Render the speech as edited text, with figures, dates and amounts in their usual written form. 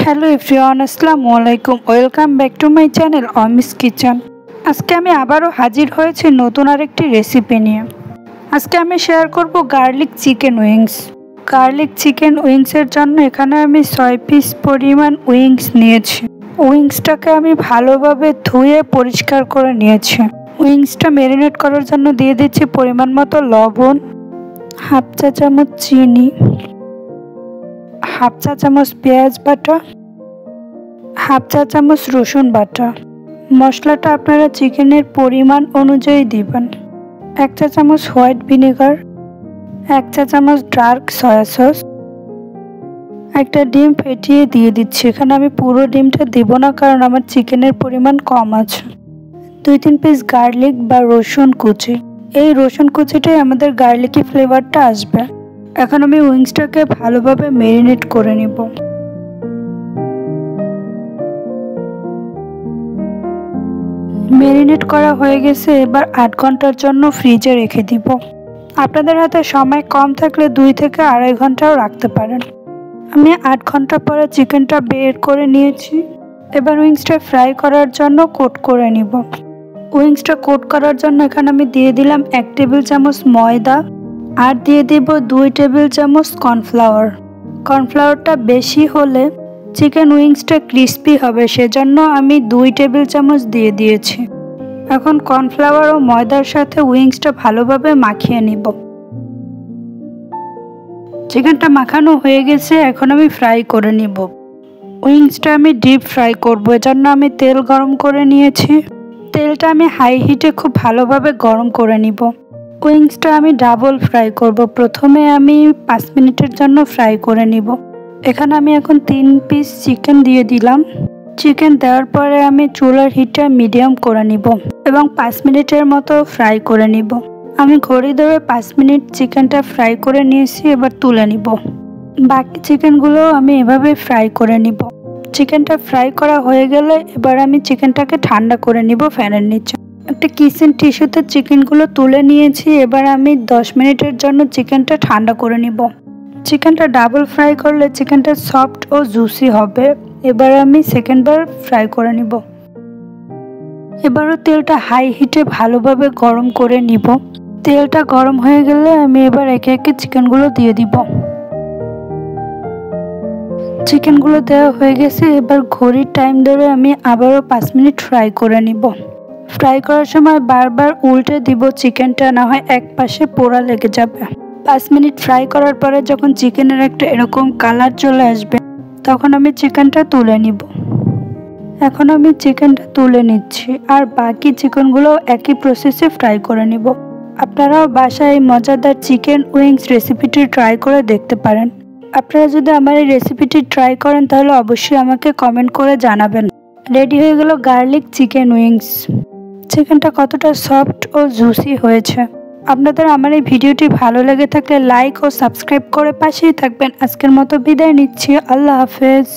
Hello everyone, আসসালামু আলাইকুম। Welcome back to my channel অমিস kitchen. আজকে আমি আবারও হাজির হয়েছি নতুন আরেকটি রেসিপি নিয়ে। আজকে আমি শেয়ার করব garlic chicken wings. Garlic chicken উইংসের জন্য এখানে আমি 6 পিস পরিমাণ উইংস নিয়েছি। উইংসটাকে আমি ভালোভাবে ধুয়ে পরিষ্কার করে নিয়েছি। উইংসটা ম্যারিনেট করার জন্য দিয়ে দিচ্ছি পরিমাণ মতো লবণ, হাফ চা চামচ চিনি, হাফ চা চামচ পেঁয়াজ বাটা, হাফ চা চামচ রসুন বাটা। মশলাটা আপনারা চিকেনের পরিমাণ অনুযায়ী দিবেন। 1 চা চামচ হোয়াইট ভিনেগার, 1 চা চামচ ডার্ক সয়া সস, একটা ডিম ফেটিয়ে দিয়ে দিচ্ছি। এখানে আমি পুরো ডিমটা দিব না, কারণ আমার চিকেনের পরিমাণ কম আছে। 2-3 পিস গার্লিক বা রসুন কুচি। এই রসুন কুচিটাই আমাদের গার্লিকি ফ্লেভারটা আসবে। এখন আমি উইংসটাকে ভালোভাবে ম্যারিনেট করে নিব। ম্যারিনেট করা হয়ে গেছে, এবার 8 ঘন্টার জন্য ফ্রিজে রেখে দিব। আপনাদের হাতে সময় কম থাকলে 2 থেকে 2.5 ঘন্টাও রাখতে পারেন। আমি 8 ঘন্টা পরে চিকেনটা বের করে নিয়েছি। এবার উইংসটা ফ্রাই করার জন্য কোট করে নিব। উইংসটা কোট করার জন্য এখানে আমি দিয়ে দিলাম 1 টেবিল চামচ ময়দা আর দিয়ে দিব 2 টেবিল চামচ কর্নফ্লাওয়ার। কর্নফ্লাওয়ারটা বেশি হলে চিকেন উইংসটা ক্রিস্পি হবে, সেজন্য আমি 2 টেবিল চামচ দিয়ে দিয়েছি। এখন কর্নফ্লাওয়ার ও ময়দার সাথে উইংসটা ভালোভাবে মাখিয়ে নিব। চিকেনটা মাখানো হয়ে গেছে, এখন আমি ফ্রাই করে নিব। উইংসটা আমি ডিপ ফ্রাই করব, এজন্য আমি তেল গরম করে নিয়েছি। তেলটা আমি হাই হিটে খুব ভালোভাবে গরম করে নিব। উইংসটা আমি ডাবল ফ্রাই করব। প্রথমে আমি 5 মিনিটের জন্য ফ্রাই করে নিব। এখানে আমি এখন 3 পিস চিকেন দিয়ে দিলাম। চিকেন দেওয়ার পরে আমি চুলার হিটটা মিডিয়াম করে নিব এবং 5 মিনিটের মতো ফ্রাই করে নিব। আমি ঘড়ি ধরে 5 মিনিট চিকেনটা ফ্রাই করে নিয়েছি, এবার তুলে নিব। বাকি চিকেনগুলো আমি এভাবে ফ্রাই করে নিব। চিকেনটা ফ্রাই করা হয়ে গেলে এবার আমি চিকেনটাকে ঠান্ডা করে নিব ফ্যানের নিচে। একটা কিচেন টিস্যুতে চিকেনগুলো তুলে নিয়েছি। এবার আমি 10 মিনিটের জন্য চিকেনটা ঠান্ডা করে নিব। চিকেনটা ডাবল ফ্রাই করলে চিকেনটা সফট ও জুসি হবে। এবার আমি সেকেন্ডবার ফ্রাই করে নিব। এবারও তেলটা হাই হিটে ভালোভাবে গরম করে নিব। তেলটা গরম হয়ে গেলে আমি এবার একে একে চিকেনগুলো দিয়ে দিব। চিকেনগুলো দেওয়া হয়ে গেছে, এবার ঘড়ির টাইম ধরে আমি আবারও 5 মিনিট ফ্রাই করে নিব। ফ্রাই করার সময় বারবার উল্টে দিব চিকেনটা, না হয় এক পাশে পোড়া লেগে যাবে। 5 মিনিট ফ্রাই করার পরে যখন চিকেনের একটা এরকম কালার চলে আসবে, তখন আমি চিকেনটা তুলে নিব। এখন আমি চিকেনটা তুলে নিচ্ছি আর বাকি চিকেনগুলো একই প্রসেসে ফ্রাই করে নিব। আপনারাও বাসায় এই মজাদার চিকেন উইংস রেসিপিটি ট্রাই করে দেখতে পারেন। আপনারা যদি আমার এই রেসিপিটি ট্রাই করেন তাহলে অবশ্যই আমাকে কমেন্ট করে জানাবেন। রেডি হয়ে গেল গার্লিক চিকেন উইংস। চিকেনটা কতটা সফট ও জুসি হয়েছে। আপনাদের আমার এই ভিডিওটি ভালো লেগে থাকলে লাইক ও সাবস্ক্রাইব করে পাশেই থাকবেন। আজকের মতো বিদায় নিচ্ছি। আল্লাহ হাফেজ।